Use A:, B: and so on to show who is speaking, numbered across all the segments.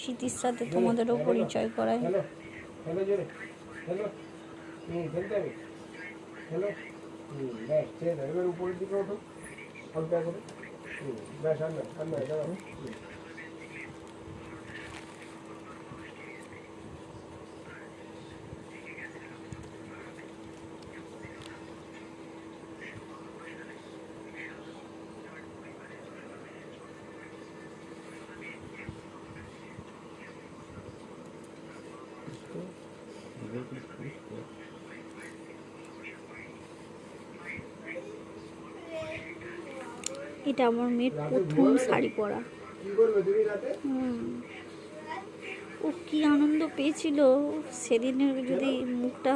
A: স্মৃতির সাথে তোমাদেরও পরিচয় করাই।
B: উপরের দিকে ওঠো হালকা করে, ব্যাস আর নয় দাঁড়াও।
A: এটা আমার মেয়ের প্রথম শাড়ি পরা। ও কি আনন্দ পেয়েছিল সেদিনের, যদি মুখটা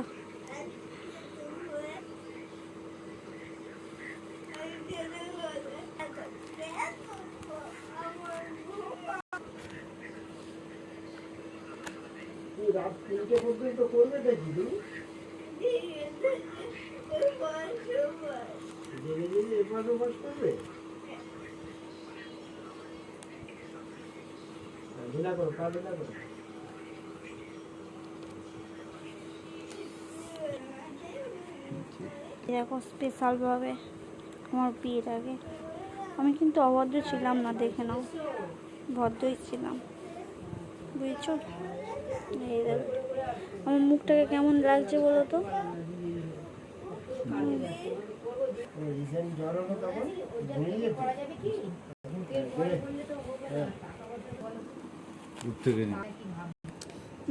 B: রাত 3টে পর্যন্ত করবে দেখি এপাশ ওপাশ করবে, ঢিলা করো পা ঢিলা করো।
A: দেখো স্পেশালভাবে আমার বিয়ের আগে আমি কিন্তু অভদ্র ছিলাম না, দেখে নাও, ভদ্রই ছিলাম, বুঝেছো? এই দেখো আমার মুখটাকে কেমন লাগছে বলো তো।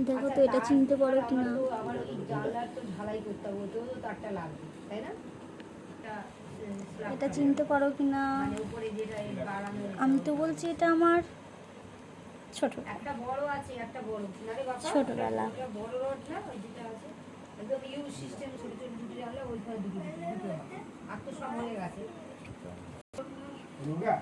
A: দেখো তো এটা চিনতে পারো কিনা। এটা চিনতে পারো কিনা, আমি তো বলছি এটা আমার ছোট ছোটবেলা।
B: দুর্গা